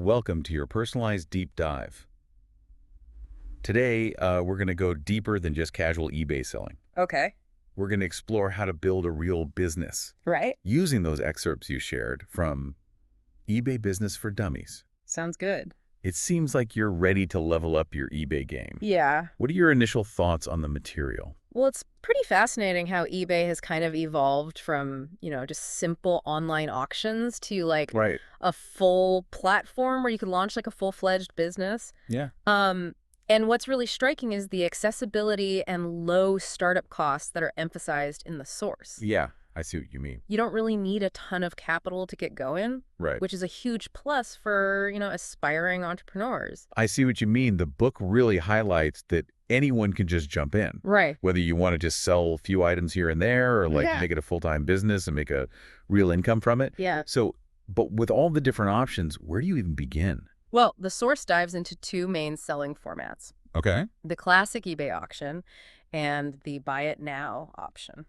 Welcome to your personalized deep dive. Today, we're going to go deeper than just casual eBay selling. Okay. We're going to explore how to build a real business Right. using those excerpts you shared from eBay Business for Dummies. Sounds good. It seems like you're ready to level up your eBay game. Yeah. What are your initial thoughts on the material? Well, it's pretty fascinating how eBay has kind of evolved from, just simple online auctions to like Right. a full platform where you can launch like a full-fledged business. Yeah. And what's really striking is the accessibility and low startup costs that are emphasized in the source. Yeah, I see what you mean. You don't really need a ton of capital to get going, Right. which is a huge plus for, aspiring entrepreneurs. I see what you mean. The book really highlights that anyone can just jump in. Right. Whether you want to just sell a few items here and there or Yeah. make it a full-time business and make a real income from it. Yeah. So, but with all the different options, where do you even begin? Well, the source dives into two main selling formats, Okay. the classic eBay auction and the buy it now option.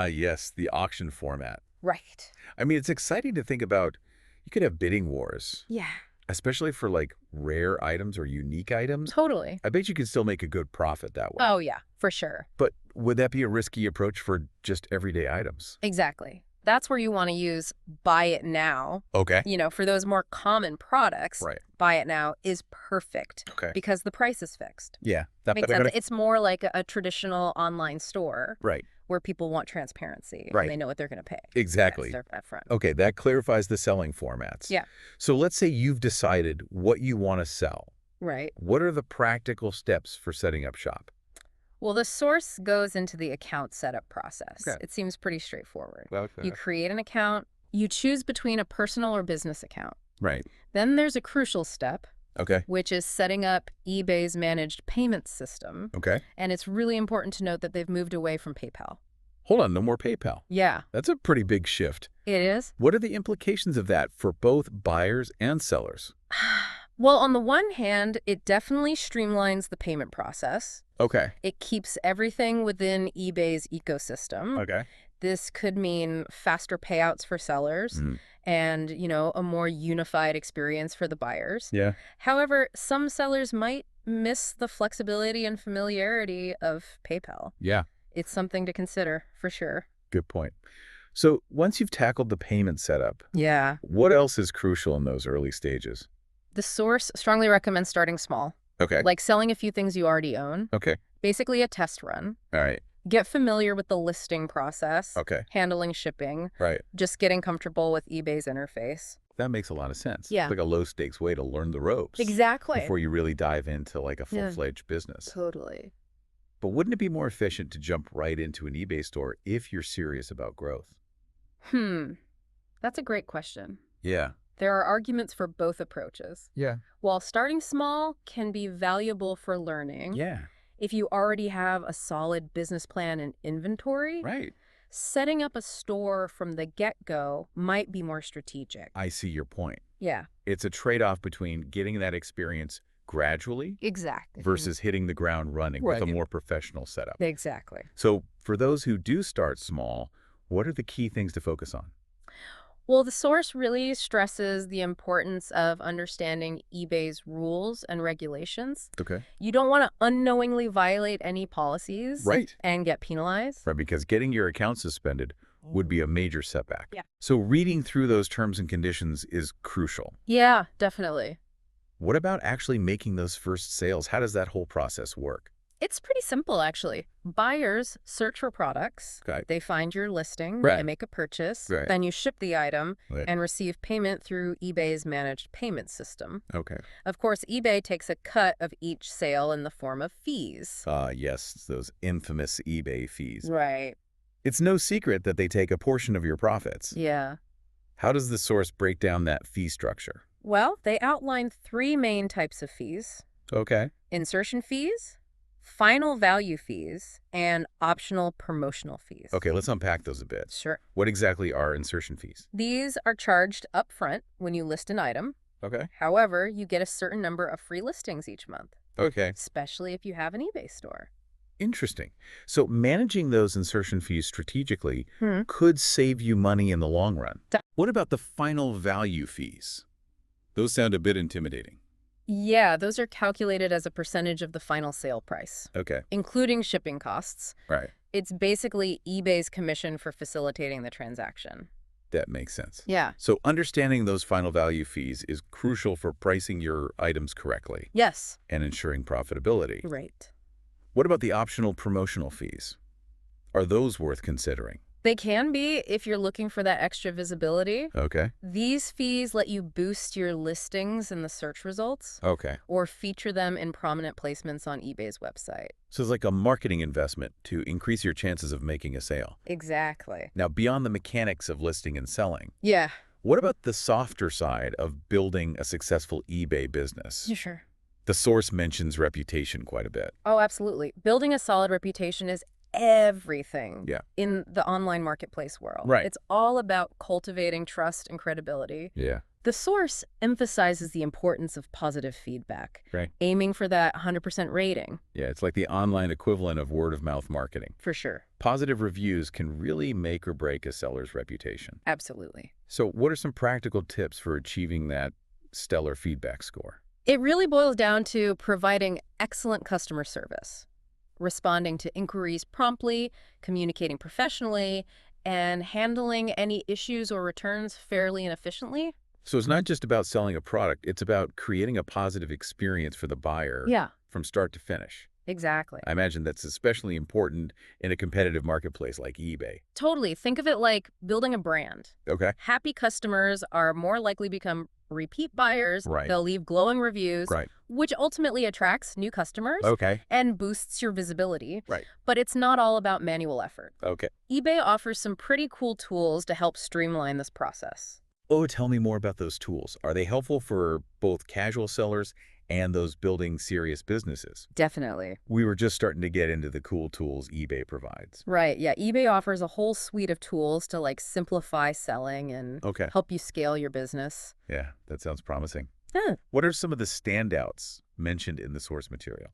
Yes, the auction format. Right. I mean, it's exciting to think about. You could have bidding wars, Yeah, especially for rare items or unique items. totally. I bet you can still make a good profit that way. Oh, yeah, for sure. But would that be a risky approach for just everyday items? Exactly. That's where you want to use buy it now. Okay. For those more common products, Right. buy it now is perfect Okay. because the price is fixed. Yeah. That Makes sense. It's more like a traditional online store Right. where people want transparency Right. and they know what they're going to pay. Exactly. Up front. Okay, that clarifies the selling formats. Yeah. So let's say you've decided what you want to sell. Right. What are the practical steps for setting up shop? Well, the source goes into the account setup process. Okay. It seems pretty straightforward. Okay. You create an account, you choose between a personal or business account. Right. Then there's a crucial step, Okay. which is setting up eBay's managed payment system. Okay. And it's really important to note that they've moved away from PayPal. Hold on, no more PayPal. Yeah, That's a pretty big shift. it is. What are the implications of that for both buyers and sellers? Well, on the one hand, it definitely streamlines the payment process. Okay. It keeps everything within eBay's ecosystem. Okay. This could mean faster payouts for sellers and, a more unified experience for the buyers. Yeah. However, some sellers might miss the flexibility and familiarity of PayPal. Yeah. It's something to consider, for sure. Good point. So once you've tackled the payment setup, Yeah. what else is crucial in those early stages? The source strongly recommends starting small, Okay. like selling a few things you already own, Okay. basically a test run. All right. Get familiar with the listing process, Okay. handling shipping, Right. just getting comfortable with eBay's interface. That makes a lot of sense. Yeah. It's like a low-stakes way to learn the ropes. Exactly. Before you really dive into a Yeah. full-fledged business. Totally. But wouldn't it be more efficient to jump right into an eBay store if you're serious about growth? That's a great question. Yeah. There are arguments for both approaches. Yeah. While starting small can be valuable for learning, Yeah. if you already have a solid business plan and inventory, Right. setting up a store from the get-go might be more strategic. I see your point. Yeah, It's a trade-off between getting that experience gradually exactly. versus hitting the ground running with a Right. more professional setup. Exactly. So for those who do start small, what are the key things to focus on? Well, the source really stresses the importance of understanding eBay's rules and regulations. Okay. You don't want to unknowingly violate any policies Right. and get penalized. Right, because getting your account suspended would be a major setback. Yeah. So reading through those terms and conditions is crucial. Yeah, definitely. What about actually making those first sales? How does that whole process work? It's pretty simple, actually. Buyers search for products. Okay. They find your listing Right. and make a purchase. Right. Then you ship the item Right. and receive payment through eBay's managed payment system. Okay. Of course, eBay takes a cut of each sale in the form of fees. Yes, those infamous eBay fees. Right. It's no secret that they take a portion of your profits. Yeah. How does the source break down that fee structure? Well, they outline three main types of fees: Okay. insertion fees, final value fees, and optional promotional fees. Okay, let's unpack those a bit. Sure. What exactly are insertion fees? These are charged up front when you list an item. Okay. However, you get a certain number of free listings each month, Okay. especially if you have an eBay store. Interesting. So managing those insertion fees strategically Hmm. could save you money in the long run. Da- What about the final value fees? Those sound a bit intimidating. Yeah, those are calculated as a percentage of the final sale price, Okay. including shipping costs. Right. It's basically eBay's commission for facilitating the transaction. That makes sense. Yeah. So understanding those final value fees is crucial for pricing your items correctly Yes. and ensuring profitability. Right. What about the optional promotional fees? Are those worth considering? They can be if you're looking for that extra visibility. Okay. These fees let you boost your listings in the search results Okay. or feature them in prominent placements on eBay's website. So it's like a marketing investment to increase your chances of making a sale. Exactly. Now, beyond the mechanics of listing and selling, Yeah. what about the softer side of building a successful eBay business? You sure? The source mentions reputation quite a bit. Oh, absolutely. Building a solid reputation is everything Yeah. in the online marketplace world. Right. It's all about cultivating trust and credibility. Yeah. The source emphasizes the importance of positive feedback, Right. aiming for that 100% rating. Yeah, it's like the online equivalent of word-of-mouth marketing. For sure. Positive reviews can really make or break a seller's reputation. Absolutely. So what are some practical tips for achieving that stellar feedback score? It really boils down to providing excellent customer service, responding to inquiries promptly, communicating professionally, and handling any issues or returns fairly and efficiently. So it's not just about selling a product, it's about creating a positive experience for the buyer Yeah, from start to finish. exactly. I imagine that's especially important in a competitive marketplace like eBay. Totally. Think of it like building a brand. Okay. Happy customers are more likely to become repeat buyers. Right. They'll leave glowing reviews, Right. which ultimately attracts new customers Okay. and boosts your visibility. Right. But it's not all about manual effort. Okay. eBay offers some pretty cool tools to help streamline this process. Oh, tell me more about those tools. Are they helpful for both casual sellers and those building serious businesses? Definitely. We were just starting to get into the cool tools eBay provides. Right. Yeah. eBay offers a whole suite of tools to simplify selling and Okay. help you scale your business. Yeah, that sounds promising. Huh. What are some of the standouts mentioned in the source material?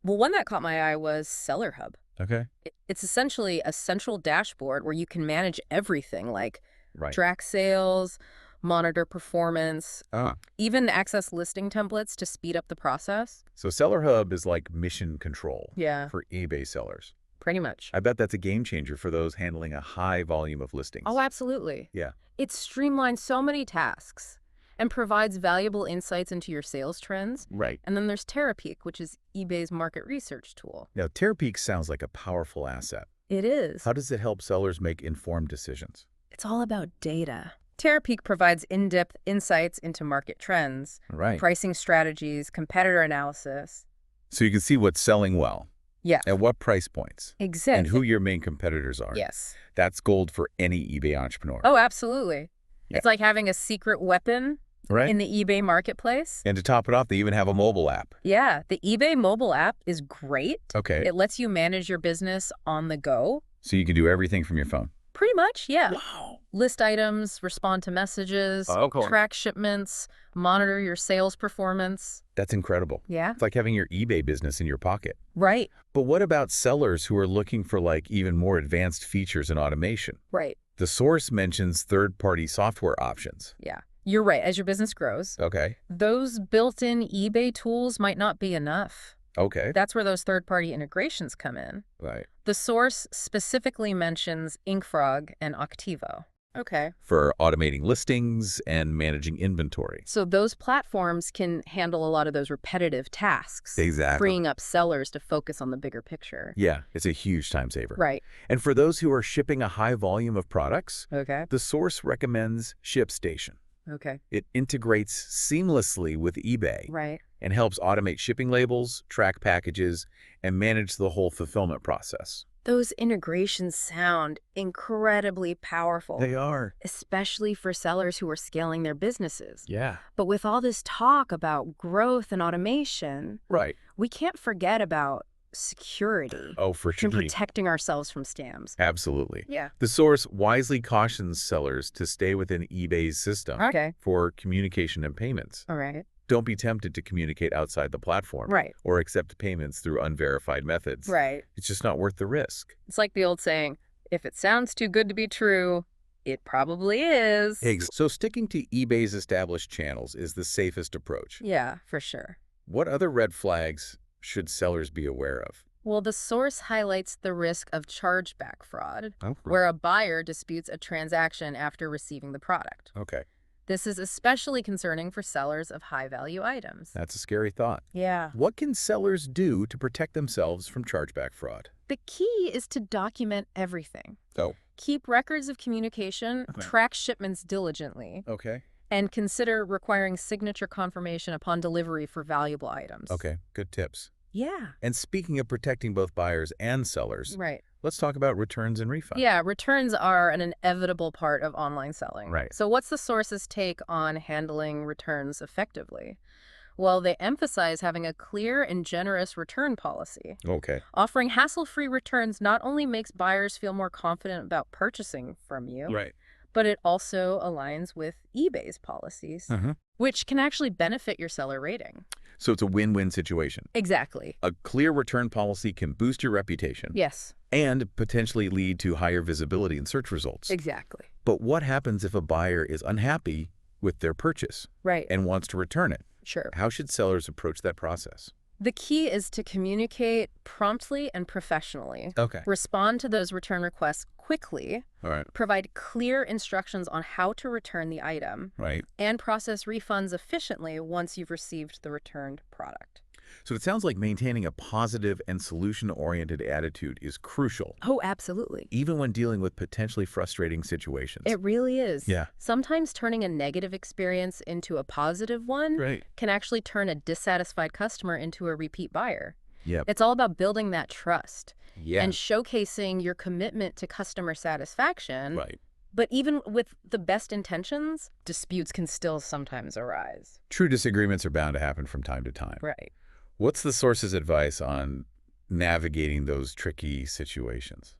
Well, one that caught my eye was Seller Hub. Okay. It's essentially a central dashboard where you can manage everything like Right. track sales, monitor performance, Ah, even access listing templates to speed up the process. so Seller Hub is like mission control Yeah, for eBay sellers. pretty much. I bet that's a game changer for those handling a high volume of listings. Oh, absolutely. Yeah. It streamlines so many tasks and provides valuable insights into your sales trends. Right. And then there's Terapeak, which is eBay's market research tool. Now, Terapeak sounds like a powerful asset. It is. How does it help sellers make informed decisions? It's all about data. Terapeak provides in-depth insights into market trends, Right. pricing strategies, competitor analysis. So you can see what's selling well, Yeah, at what price points, exactly. and who your main competitors are. Yes. That's gold for any eBay entrepreneur. Oh, absolutely. Yeah. It's like having a secret weapon Right? in the eBay marketplace. And to top it off, they even have a mobile app. Yeah, the eBay mobile app is great. Okay. It lets you manage your business on the go. So you can do everything from your phone. Pretty much, yeah. Wow. List items, respond to messages, Oh, cool. track shipments, monitor your sales performance. That's incredible. Yeah, It's like having your eBay business in your pocket. right, But what about sellers who are looking for even more advanced features and automation? right. The source mentions third-party software options. Yeah, you're right. As your business grows, Okay. those built-in eBay tools might not be enough. Okay. That's where those third-party integrations come in. Right. The source specifically mentions InkFrog and Octivo. Okay. For automating listings and managing inventory. So those platforms can handle a lot of those repetitive tasks, Exactly. freeing up sellers to focus on the bigger picture. Yeah, it's a huge time saver. Right. And for those who are shipping a high volume of products, Okay. the source recommends ShipStation. Okay. It integrates seamlessly with eBay Right. and helps automate shipping labels, track packages, and manage the whole fulfillment process. Those integrations sound incredibly powerful, They are. especially for sellers who are scaling their businesses. Yeah. But with all this talk about growth and automation, Right. we can't forget about security Oh, for sure. and protecting ourselves from scams. Absolutely. Yeah. The source wisely cautions sellers to stay within eBay's system Okay. for communication and payments. All right. Don't be tempted to communicate outside the platform Right. or accept payments through unverified methods. Right. It's just not worth the risk. It's like the old saying, if it sounds too good to be true, It probably is. So sticking to eBay's established channels is the safest approach. Yeah, for sure. What other red flags should sellers be aware of? Well, the source highlights the risk of chargeback fraud, Oh, where a buyer disputes a transaction after receiving the product. okay. This is especially concerning for sellers of high-value items. That's a scary thought. Yeah. What can sellers do to protect themselves from chargeback fraud? The key is to document everything. Oh, Keep records of communication, okay. track shipments diligently, Okay. and consider requiring signature confirmation upon delivery for valuable items. Okay, good tips. Yeah. And speaking of protecting both buyers and sellers, Right. let's talk about returns and refunds. Yeah, returns are an inevitable part of online selling. Right. So what's the source's take on handling returns effectively? Well, they emphasize having a clear and generous return policy. Okay. Offering hassle-free returns not only makes buyers feel more confident about purchasing from you, Right. but it also aligns with eBay's policies, which can actually benefit your seller rating. So it's a win-win situation. Exactly. A clear return policy can boost your reputation Yes, and potentially lead to higher visibility in search results. exactly. But what happens if a buyer is unhappy with their purchase Right. and wants to return it? Sure. How should sellers approach that process? The key is to communicate promptly and professionally. Okay. Respond to those return requests quickly, All right. provide clear instructions on how to return the item, Right. and process refunds efficiently once you've received the returned product. So it sounds like maintaining a positive and solution-oriented attitude is crucial, Oh, absolutely. even when dealing with potentially frustrating situations. It really is. Yeah. Sometimes turning a negative experience into a positive one Right. can actually turn a dissatisfied customer into a repeat buyer. Yep. It's all about building that trust Yeah. and showcasing your commitment to customer satisfaction. Right. But even with the best intentions, disputes can still sometimes arise. True disagreements are bound to happen from time to time. Right. What's the source's advice on navigating those tricky situations?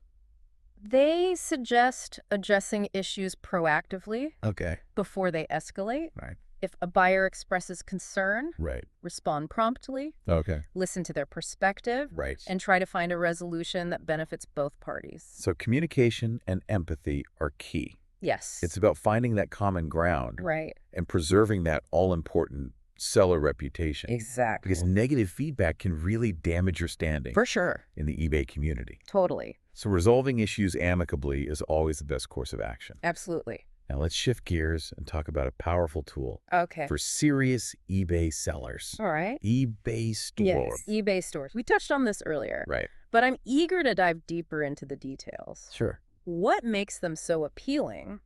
They suggest addressing issues proactively Okay. before they escalate. Right. If a buyer expresses concern, Right. respond promptly, Okay. listen to their perspective, Right. and try to find a resolution that benefits both parties. So communication and empathy are key. Yes. It's about finding that common ground right. and preserving that all-important seller reputation. Exactly. Because negative feedback can really damage your standing For sure. in the eBay community. Totally. So resolving issues amicably is always the best course of action. Absolutely. Now let's shift gears and talk about a powerful tool Okay. for serious eBay sellers. All right. eBay Store. Yes, eBay stores. We touched on this earlier, Right. but I'm eager to dive deeper into the details. Sure. What makes them so appealing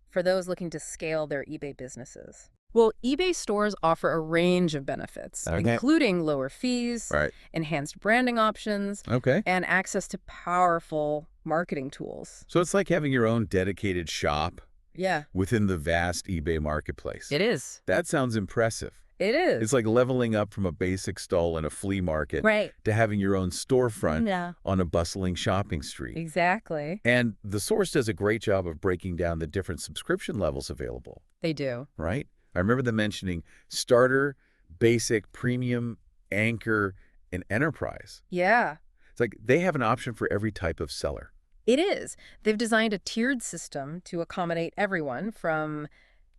for those looking to scale their eBay businesses? Well, eBay stores offer a range of benefits, Okay. including lower fees, Right. enhanced branding options, Okay. and access to powerful marketing tools. So it's like having your own dedicated shop Yeah, within the vast eBay marketplace. it is. That sounds impressive. It is. It's like leveling up from a basic stall in a flea market Right. to having your own storefront Yeah, on a bustling shopping street. exactly. And the source does a great job of breaking down the different subscription levels available, They do. right? I remember them mentioning starter, basic, premium, anchor, and enterprise. Yeah. It's like they have an option for every type of seller. It is. They've designed a tiered system to accommodate everyone from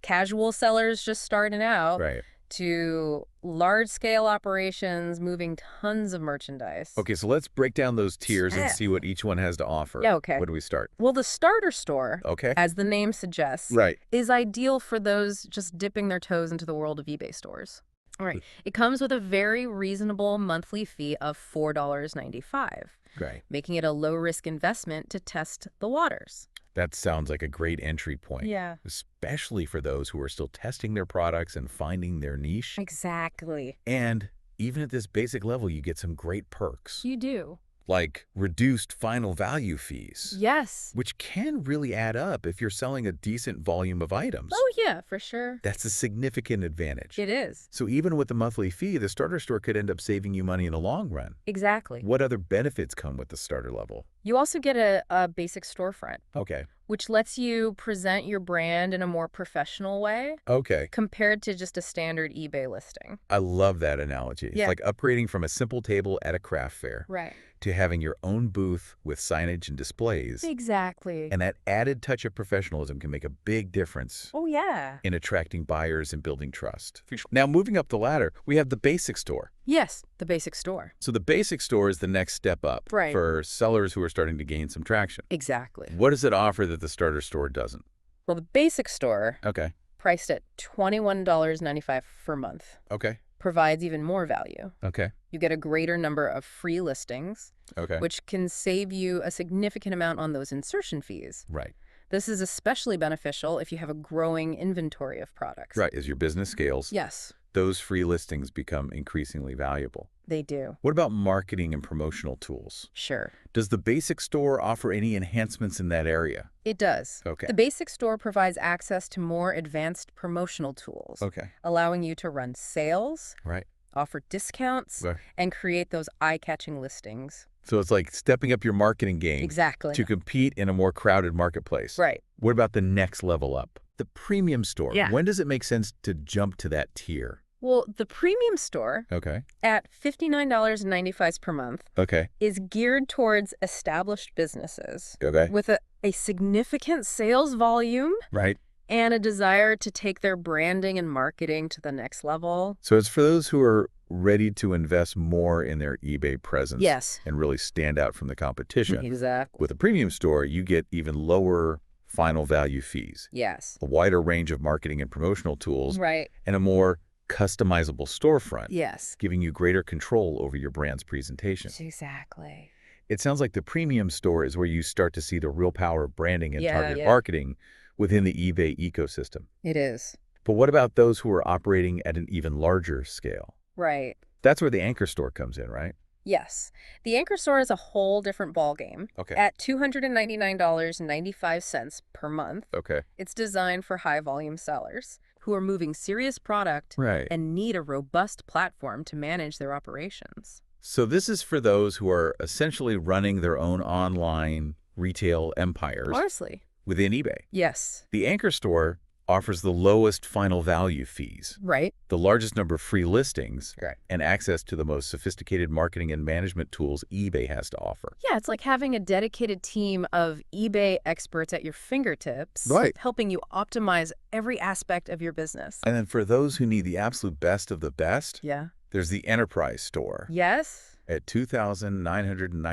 casual sellers just starting out Right. to large-scale operations moving tons of merchandise. Okay, so let's break down those tiers Yeah. and see what each one has to offer. Yeah, okay. Where do we start? Well, the starter store, Okay. as the name suggests, Right. is ideal for those just dipping their toes into the world of eBay stores. All right. It comes with a very reasonable monthly fee of $4.95, Great. making it a low-risk investment to test the waters. That sounds like a great entry point. Yeah. Especially for those who are still testing their products and finding their niche. Exactly. And even at this basic level, you get some great perks, You do. like reduced final value fees, Yes. which can really add up if you're selling a decent volume of items. Oh, yeah, for sure. That's a significant advantage. It is. So even with the monthly fee, the starter store could end up saving you money in the long run. Exactly. What other benefits come with the starter level? You also get a basic storefront, Okay. which lets you present your brand in a more professional way Okay. compared to just a standard eBay listing. I love that analogy. It's Yeah. like upgrading from a simple table at a craft fair Right. to having your own booth with signage and displays. Exactly. And that added touch of professionalism can make a big difference Oh, yeah. in attracting buyers and building trust. Now, moving up the ladder, we have the basic store. Yes, the basic store. So the basic store is the next step up Right. for sellers who are starting to gain some traction. Exactly. What does it offer that the starter store doesn't? Well, the basic store, Okay. priced at $21.95 per month, Okay. provides even more value. Okay. You get a greater number of free listings, Okay. which can save you a significant amount on those insertion fees. Right. This is especially beneficial if you have a growing inventory of products. Right. As your business scales, Yes, those free listings become increasingly valuable. they do. What about marketing and promotional tools? Sure. Does the basic store offer any enhancements in that area? It does. Okay. The basic store provides access to more advanced promotional tools, Okay. allowing you to run sales, Right. offer discounts, Right. and create those eye-catching listings. So it's like stepping up your marketing game Exactly. to compete in a more crowded marketplace. Right. What about the next level up? The premium store. Yeah. When does it make sense to jump to that tier? Well, the premium store, Okay. at $59.95 per month, Okay. is geared towards established businesses Okay. with a significant sales volume Right. and a desire to take their branding and marketing to the next level. So it's for those who are ready to invest more in their eBay presence. Yes. And really stand out from the competition. Exactly. With a premium store, you get even lower final value fees, Yes. a wider range of marketing and promotional tools, Right. and a more customizable storefront, Yes. giving you greater control over your brand's presentation. Exactly. It sounds like the premium store is where you start to see the real power of branding and Yeah, targeted yeah. marketing within the eBay ecosystem. It is. But what about those who are operating at an even larger scale? Right. That's where the anchor store comes in, right? Yes. The anchor store is a whole different ballgame. Okay. At $299.95 per month, Okay. it's designed for high-volume sellers who are moving serious product Right. and need a robust platform to manage their operations. So this is for those who are essentially running their own online retail empires Honestly. within eBay. Yes. The anchor store offers the lowest final value fees, Right. the largest number of free listings, Right. and access to the most sophisticated marketing and management tools eBay has to offer. Yeah, it's like having a dedicated team of eBay experts at your fingertips, Right. helping you optimize every aspect of your business. And then for those who need the absolute best of the best, Yeah. there's the enterprise store Yes? at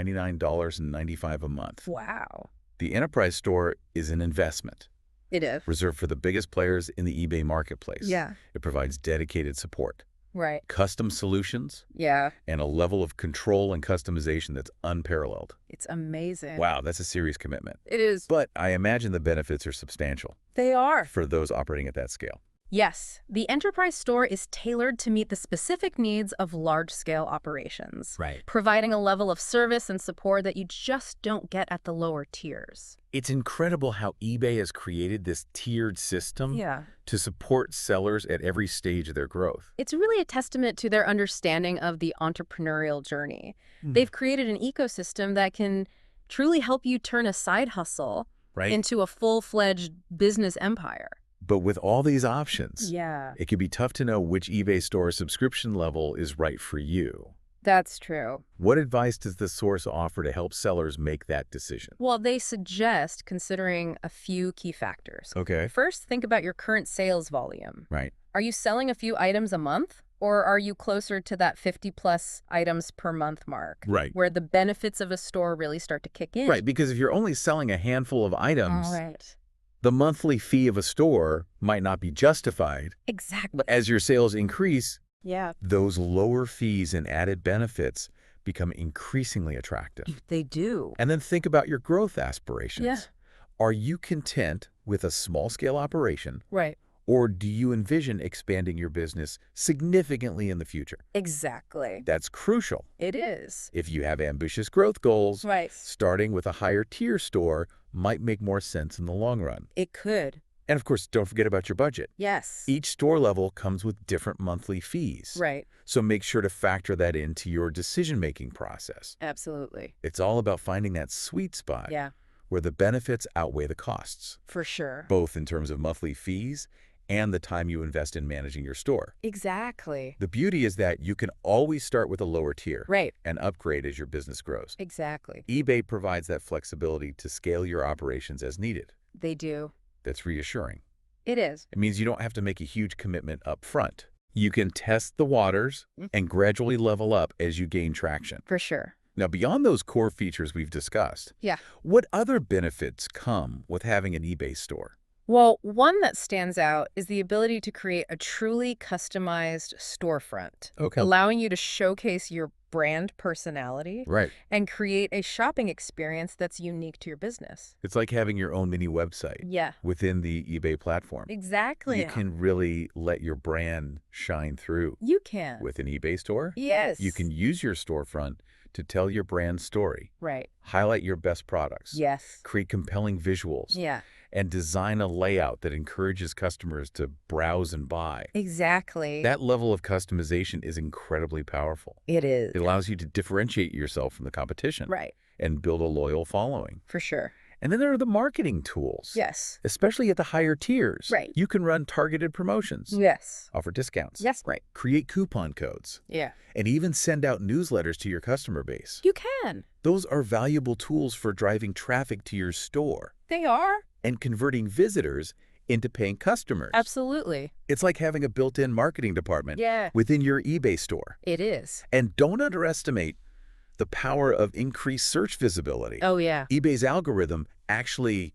$2,999.95 a month. Wow. The enterprise store is an investment It is. reserved for the biggest players in the eBay marketplace. Yeah. It provides dedicated support, Right. custom solutions, Yeah. and a level of control and customization that's unparalleled. It's amazing. Wow, that's a serious commitment. It is. But I imagine the benefits are substantial They are. for those operating at that scale. Yes, the enterprise store is tailored to meet the specific needs of large-scale operations, Right. providing a level of service and support that you just don't get at the lower tiers. It's incredible how eBay has created this tiered system Yeah. to support sellers at every stage of their growth. It's really a testament to their understanding of the entrepreneurial journey. They've created an ecosystem that can truly help you turn a side hustle Right? into a full-fledged business empire. But with all these options, Yeah. it can be tough to know which eBay store subscription level is right for you. That's true. What advice does the source offer to help sellers make that decision? Well, they suggest considering a few key factors. Okay. First, think about your current sales volume. Right. Are you selling a few items a month? Or are you closer to that 50-plus items per month mark? Right. Where the benefits of a store really start to kick in. Right, because if you're only selling a handful of items, All right. the monthly fee of a store might not be justified. Exactly. But as your sales increase, Yeah. those lower fees and added benefits become increasingly attractive. They do. And then think about your growth aspirations. Yeah. Are you content with a small-scale operation, Right. or do you envision expanding your business significantly in the future? Exactly. That's crucial. It is. If you have ambitious growth goals, Right. starting with a higher tier store might make more sense in the long run. It could. And of course, don't forget about your budget. Yes. Each store level comes with different monthly fees. Right. So make sure to factor that into your decision-making process. Absolutely. It's all about finding that sweet spot Yeah. where the benefits outweigh the costs, For sure. both in terms of monthly fees and the time you invest in managing your store. Exactly. The beauty is that you can always start with a lower tier Right. and upgrade as your business grows. Exactly. eBay provides that flexibility to scale your operations as needed. They do. That's reassuring. It is. It means you don't have to make a huge commitment up front. You can test the waters and gradually level up as you gain traction. For sure. Now, beyond those core features we've discussed, Yeah. what other benefits come with having an eBay store? Well, one that stands out is the ability to create a truly customized storefront, Okay. allowing you to showcase your brand personality Right. and create a shopping experience that's unique to your business. It's like having your own mini website Yeah, within the eBay platform. exactly. You can really let your brand shine through. You can. With an eBay store, Yes. you can use your storefront to tell your brand story, Right. highlight your best products, Yes. create compelling visuals, Yeah, and design a layout that encourages customers to browse and buy. exactly. That level of customization is incredibly powerful. It is. It allows you to differentiate yourself from the competition Right. and build a loyal following. For sure. And then there are the marketing tools. Yes. Especially at the higher tiers. Right. You can run targeted promotions, Yes. offer discounts, Yes. Right. create coupon codes, Yeah. and even send out newsletters to your customer base. You can. Those are valuable tools for driving traffic to your store They are. and converting visitors into paying customers. Absolutely. It's like having a built-in marketing department Yeah. within your eBay store. It is. And don't underestimate the power of increased search visibility. Oh, yeah. eBay's algorithm actually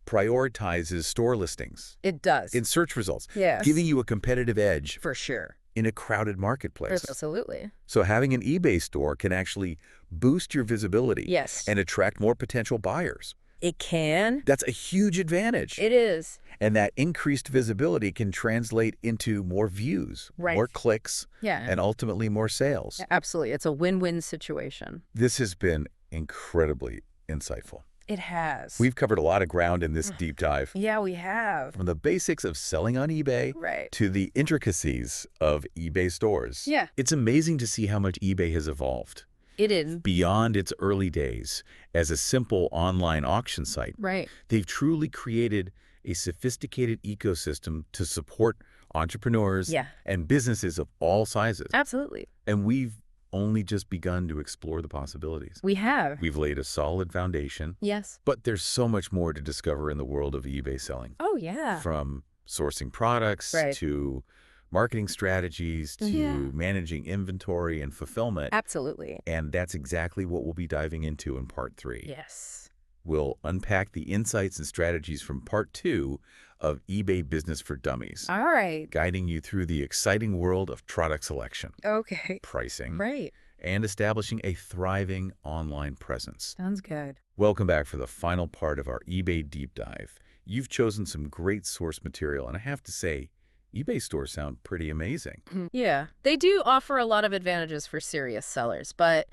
prioritizes store listings It does. in search results, Yes. giving you a competitive edge For sure. in a crowded marketplace. Absolutely. So having an eBay store can actually boost your visibility Yes. and attract more potential buyers. It can. That's a huge advantage. It is. And that increased visibility can translate into more views, Right. more clicks, Yeah. and ultimately more sales. Absolutely. It's a win-win situation. This has been incredibly insightful. It has. We've covered a lot of ground in this deep dive, Yeah, we have. from the basics of selling on eBay Right. to the intricacies of eBay stores. Yeah. It's amazing to see how much eBay has evolved It is. beyond its early days as a simple online auction site. Right. They've truly created a sophisticated ecosystem to support entrepreneurs Yeah. and businesses of all sizes. Absolutely. And we've only just begun to explore the possibilities. We have. We've laid a solid foundation, Yes. but there's so much more to discover in the world of eBay selling. Oh, yeah. From sourcing products Right. to marketing strategies to Yeah. managing inventory and fulfillment. Absolutely. And that's exactly what we'll be diving into in part 3. Yes. We'll unpack the insights and strategies from part 2 of eBay Business for Dummies, All right. guiding you through the exciting world of product selection, Okay. pricing, Right. and establishing a thriving online presence. Sounds good. Welcome back for the final part of our eBay deep dive. You've chosen some great source material, and I have to say, eBay stores sound pretty amazing. Yeah. They do offer a lot of advantages for serious sellers, but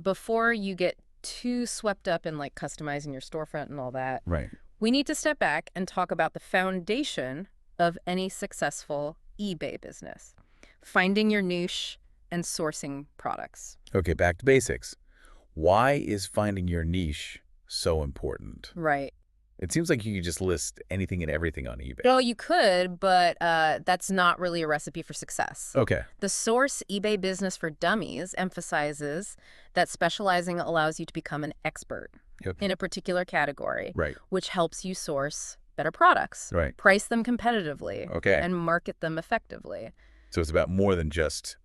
before you get too swept up in like customizing your storefront and all that, Right. we need to step back and talk about the foundation of any successful eBay business: finding your niche and sourcing products. Okay, back to basics. Why is finding your niche so important? Right. It seems like you could just list anything and everything on eBay. Well, you could, but that's not really a recipe for success. Okay. The source eBay Business for Dummies emphasizes that specializing allows you to become an expert Yep. in a particular category, Right. which helps you source better products, Right. price them competitively, Okay. and market them effectively. So it's about more than just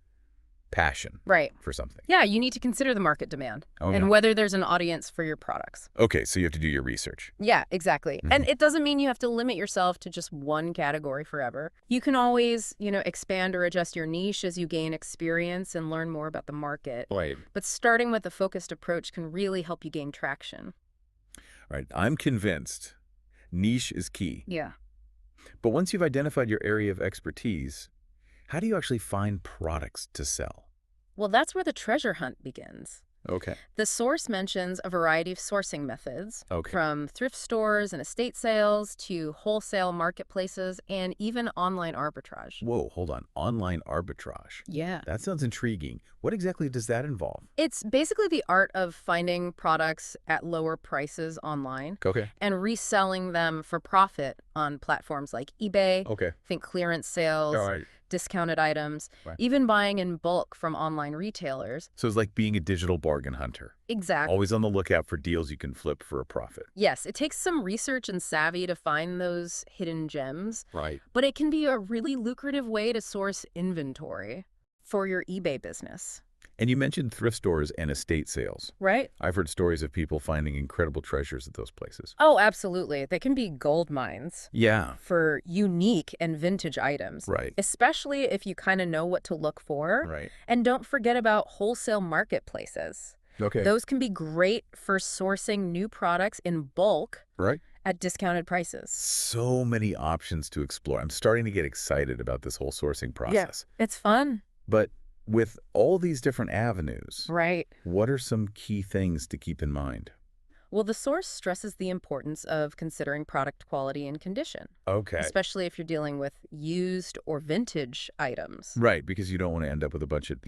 passion Right. for something. Yeah, you need to consider the market demand Oh, and yeah. whether there's an audience for your products. Okay, so you have to do your research. Yeah, exactly. Mhm. And it doesn't mean you have to limit yourself to just one category forever. You can always, expand or adjust your niche as you gain experience and learn more about the market. Right. But starting with a focused approach can really help you gain traction. Right. I'm convinced niche is key. Yeah. But once you've identified your area of expertise, how do you actually find products to sell? Well, that's where the treasure hunt begins. Okay. The source mentions a variety of sourcing methods, Okay. from thrift stores and estate sales to wholesale marketplaces and even online arbitrage. Whoa, hold on. Online arbitrage. Yeah. That sounds intriguing. What exactly does that involve? It's basically the art of finding products at lower prices online Okay. and reselling them for profit on platforms like eBay, Okay. think clearance All sales, right. discounted items, Right. even buying in bulk from online retailers. So it's like being a digital bargain hunter. Exactly. Always on the lookout for deals you can flip for a profit. Yes, it takes some research and savvy to find those hidden gems, Right. but it can be a really lucrative way to source inventory for your eBay business. And you mentioned thrift stores and estate sales. Right? I've heard stories of people finding incredible treasures at those places. Oh, absolutely. They can be gold mines Yeah. for unique and vintage items, Right. especially if you kind of know what to look for. Right. And don't forget about wholesale marketplaces. Okay. Those can be great for sourcing new products in bulk Right. at discounted prices. So many options to explore. I'm starting to get excited about this whole sourcing process. It's fun. But with all these different avenues, Right. what are some key things to keep in mind? Well, the source stresses the importance of considering product quality and condition, Okay. especially if you're dealing with used or vintage items. Right, because you don't want to end up with a bunch of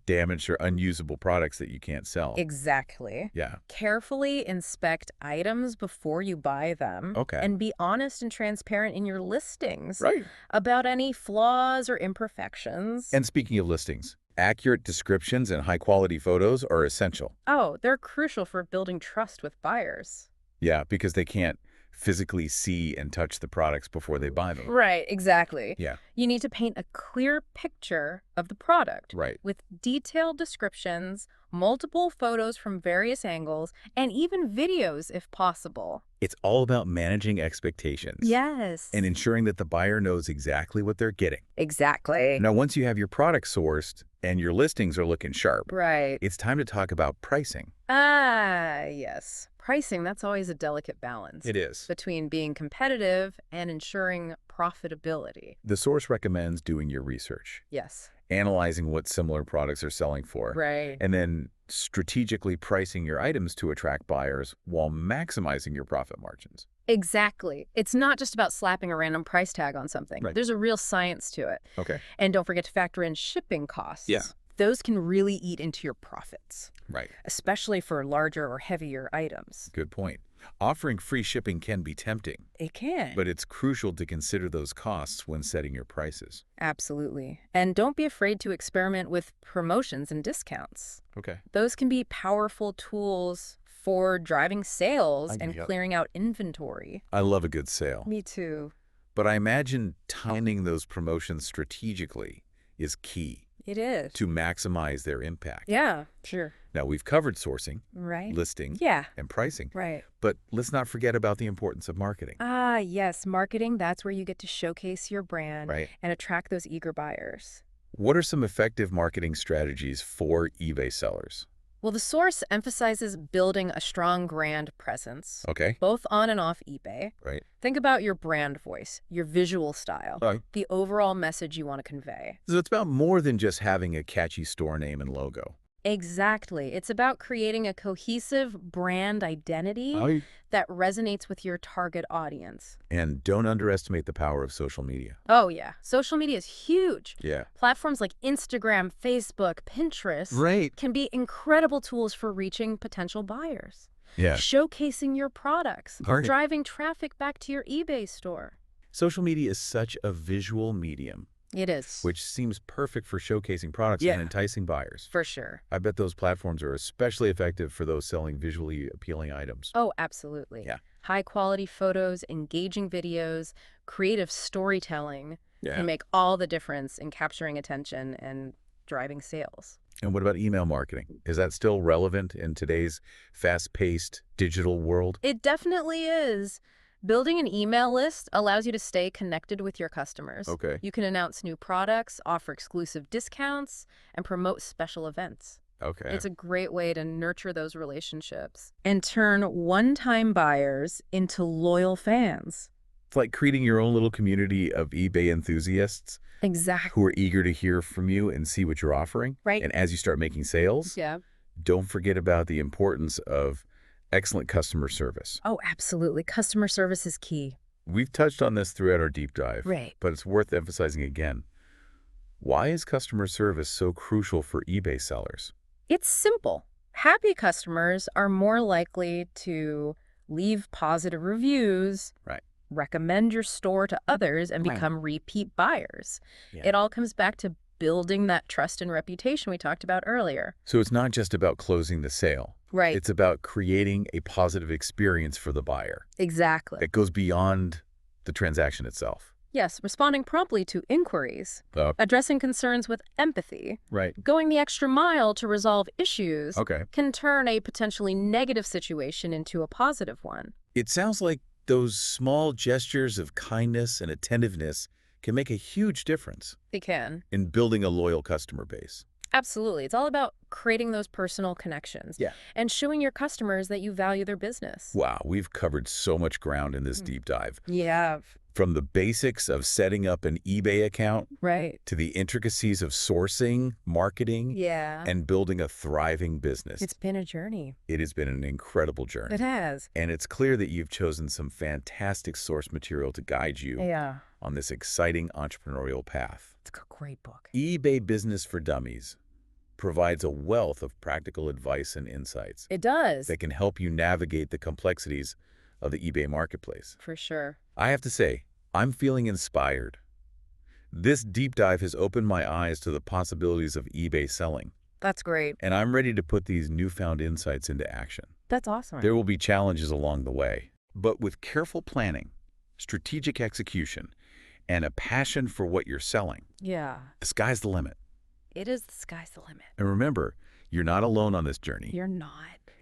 damaged or unusable products that you can't sell. Exactly. Yeah. Carefully inspect items before you buy them. Okay. And be honest and transparent in your listings Right. about any flaws or imperfections. And speaking of listings, accurate descriptions and high-quality photos are essential. Oh, they're crucial for building trust with buyers. Yeah, because they can't physically see and touch the products before they buy them. Right, exactly. Yeah. You need to paint a clear picture of the product Right. with detailed descriptions, multiple photos from various angles, and even videos if possible. It's all about managing expectations. Yes. And ensuring that the buyer knows exactly what they're getting. Exactly. Now, once you have your product sourced and your listings are looking sharp, Right. it's time to talk about pricing. Ah, yes. Pricing, that's always a delicate balance It is. between being competitive and ensuring profitability. The source recommends doing your research, Yes. analyzing what similar products are selling for, Right. and then strategically pricing your items to attract buyers while maximizing your profit margins. Exactly. It's not just about slapping a random price tag on something. Right. There's a real science to it. Okay. And don't forget to factor in shipping costs. Yeah. Those can really eat into your profits, Right. especially for larger or heavier items. Good point. Offering free shipping can be tempting, It can. but it's crucial to consider those costs when setting your prices. Absolutely. And don't be afraid to experiment with promotions and discounts. Okay. Those can be powerful tools for driving sales and Yep. clearing out inventory. I love a good sale, Me too. but I imagine timing those promotions strategically is key It is. to maximize their impact. Yeah, sure. Now, we've covered sourcing, Right. listing, Yeah, and pricing, right. but let's not forget about the importance of marketing. Ah, yes. Marketing, that's where you get to showcase your brand Right. and attract those eager buyers. What are some effective marketing strategies for eBay sellers? Well, the source emphasizes building a strong brand presence, Okay. both on and off eBay. Right. Think about your brand voice, your visual style, Right. the overall message you want to convey. So it's about more than just having a catchy store name and logo. Exactly. It's about creating a cohesive brand identity that resonates with your target audience. And don't underestimate the power of social media. Oh, yeah. Social media is huge. Yeah. Platforms like Instagram, Facebook, Pinterest Right. can be incredible tools for reaching potential buyers, Yeah. showcasing your products, Right. driving traffic back to your eBay store. Social media is such a visual medium, It is. which seems perfect for showcasing products Yeah. and enticing buyers. For sure. I bet those platforms are especially effective for those selling visually appealing items. Oh, absolutely. Yeah. High quality photos, engaging videos, creative storytelling Yeah. can make all the difference in capturing attention and driving sales. And what about email marketing? Is that still relevant in today's fast-paced digital world? It definitely is. Building an email list allows you to stay connected with your customers. Okay. You can announce new products, offer exclusive discounts, and promote special events. Okay. It's a great way to nurture those relationships and turn one-time buyers into loyal fans. It's like creating your own little community of eBay enthusiasts Exactly. who are eager to hear from you and see what you're offering. Right. And as you start making sales, Yeah. Don't forget about the importance of excellent customer service. Oh, absolutely. Customer service is key. We've touched on this throughout our deep dive, Right. but it's worth emphasizing again. Why is customer service so crucial for eBay sellers? It's simple. Happy customers are more likely to leave positive reviews, Right. recommend your store to others, and Right. become repeat buyers. Yeah. It all comes back to building that trust and reputation we talked about earlier. So it's not just about closing the sale. Right. It's about creating a positive experience for the buyer Exactly. that goes beyond the transaction itself. Yes, responding promptly to inquiries, Uh, addressing concerns with empathy, right. going the extra mile to resolve issues Okay. can turn a potentially negative situation into a positive one. It sounds like those small gestures of kindness and attentiveness can make a huge difference They can. in building a loyal customer base. Absolutely. It's all about creating those personal connections Yeah. and showing your customers that you value their business. Wow, we've covered so much ground in this deep dive. Yeah. From the basics of setting up an eBay account Right. to the intricacies of sourcing, marketing, Yeah. and building a thriving business. It's been a journey. It has been an incredible journey. It has. And it's clear that you've chosen some fantastic source material to guide you Yeah. on this exciting entrepreneurial path. It's a great book. eBay Business for Dummies provides a wealth of practical advice and insights It does. that can help you navigate the complexities of the eBay marketplace. For sure. I have to say, I'm feeling inspired. This deep dive has opened my eyes to the possibilities of eBay selling, That's great. and I'm ready to put these newfound insights into action. That's awesome. There will be challenges along the way, but with careful planning, strategic execution, and a passion for what you're selling, Yeah. the sky's the limit. It is the sky's the limit. And remember, you're not alone on this journey. You're not.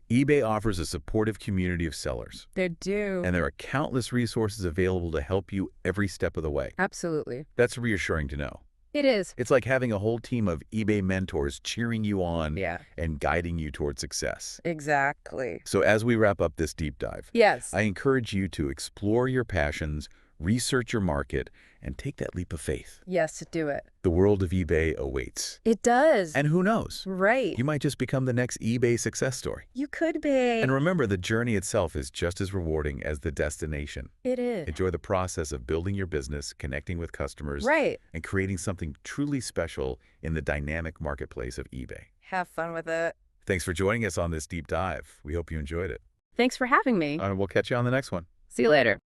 eBay offers a supportive community of sellers, They do. and there are countless resources available to help you every step of the way. Absolutely. That's reassuring to know. It is. It's like having a whole team of eBay mentors cheering you on Yeah. and guiding you toward success. Exactly. So as we wrap up this deep dive, Yes. I encourage you to explore your passions, research your market, and take that leap of faith. Yes, do it. The world of eBay awaits. It does. And who knows? Right. You might just become the next eBay success story. You could be. And remember, the journey itself is just as rewarding as the destination. It is. Enjoy the process of building your business, connecting with customers, Right. and creating something truly special in the dynamic marketplace of eBay. Have fun with it. Thanks for joining us on this deep dive. We hope you enjoyed it. Thanks for having me. And we'll catch you on the next one. See you later.